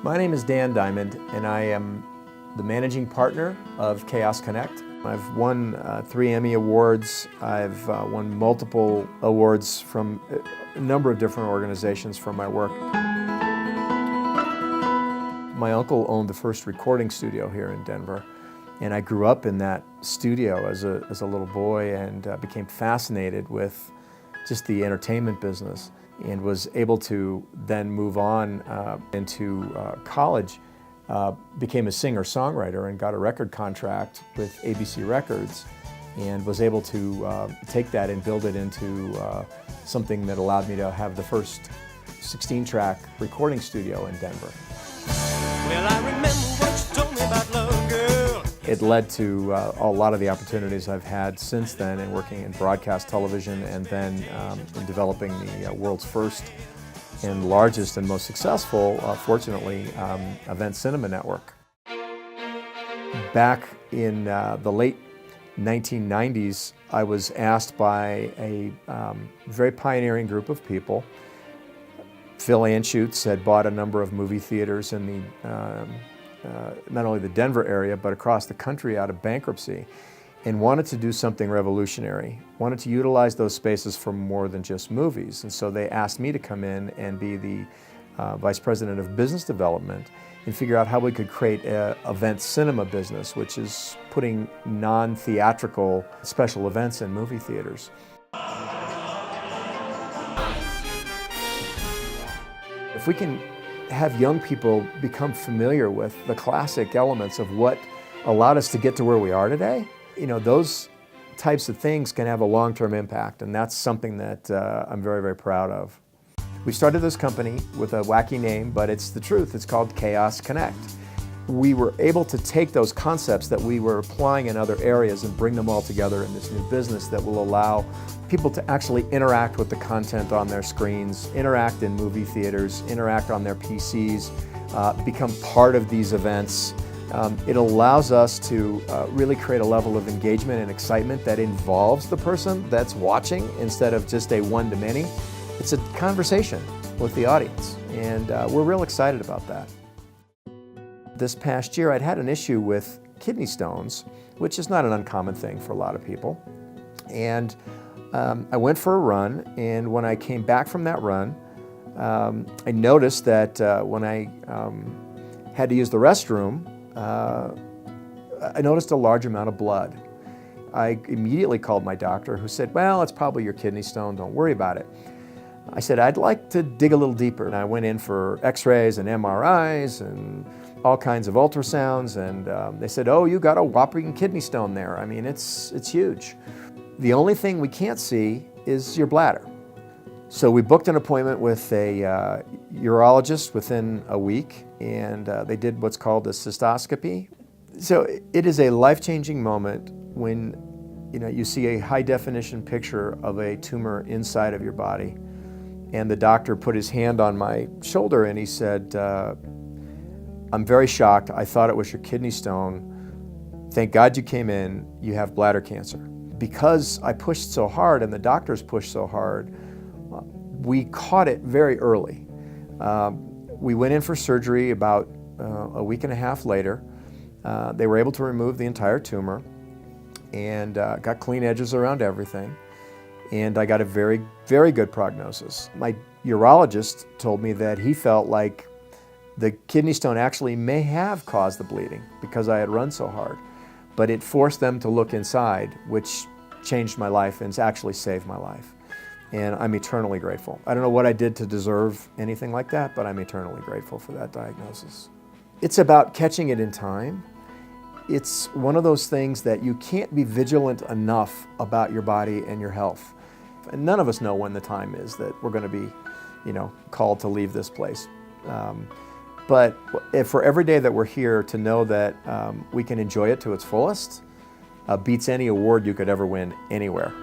My name is Dan Diamond, and I am the managing partner of Kaos Connect. I've won 3 Emmy Awards. I've won multiple awards from a number of different organizations for my work. My uncle owned the first recording studio here in Denver, and I grew up in that studio as a little boy and became fascinated with just the entertainment business, and was able to then move on into college. Became a singer-songwriter and got a record contract with ABC Records, and was able to take that and build it into something that allowed me to have the first 16-track recording studio in Denver. Well, I remember what you told me about love, girl. It led to a lot of the opportunities I've had since then in working in broadcast television, and then in developing the world's first and largest and most successful, fortunately, event cinema network. Back in the late 1990s, I was asked by a very pioneering group of people. Phil Anschutz had bought a number of movie theaters in the not only the Denver area, but across the country out of bankruptcy, and wanted to do something revolutionary, wanted to utilize those spaces for more than just movies. And so they asked me to come in and be the Vice President of Business Development and figure out how we could create an event cinema business, which is putting non-theatrical special events in movie theaters. If we can have young people become familiar with the classic elements of what allowed us to get to where we are today, you know, those types of things can have a long-term impact, and that's something that I'm very, very proud of. We started this company with a wacky name, but it's the truth. It's called Kaos Connect. We were able to take those concepts that we were applying in other areas and bring them all together in this new business that will allow people to actually interact with the content on their screens, interact in movie theaters, interact on their PCs, become part of these events. It allows us to really create a level of engagement and excitement that involves the person that's watching instead of just a one-to-many. It's a conversation with the audience, and we're real excited about that. This past year, I'd had an issue with kidney stones, which is not an uncommon thing for a lot of people. And I went for a run, and when I came back from that run, I noticed that when I had to use the restroom, I noticed a large amount of blood. I immediately called my doctor, who said, well, it's probably your kidney stone, don't worry about it. I said, I'd like to dig a little deeper. And I went in for x-rays and MRIs and all kinds of ultrasounds, and they said, oh, you got a whopping kidney stone there. I mean, it's huge. The only thing we can't see is your bladder. So we booked an appointment with a urologist within a week, and they did what's called a cystoscopy. So it is a life-changing moment when you see a high-definition picture of a tumor inside of your body. And the doctor put his hand on my shoulder and he said, I'm very shocked. I thought it was your kidney stone. Thank God you came in. You have bladder cancer. Because I pushed so hard and the doctors pushed so hard, we caught it very early. We went in for surgery about a week and a half later. They were able to remove the entire tumor and got clean edges around everything. And I got a very, very good prognosis. My urologist told me that he felt like the kidney stone actually may have caused the bleeding because I had run so hard. But it forced them to look inside, which changed my life and actually saved my life. And I'm eternally grateful. I don't know what I did to deserve anything like that, but I'm eternally grateful for that diagnosis. It's about catching it in time. It's one of those things that you can't be vigilant enough about your body and your health. And none of us know when the time is that we're going to be, called to leave this place. But for every day that we're here, to know that we can enjoy it to its fullest beats any award you could ever win anywhere.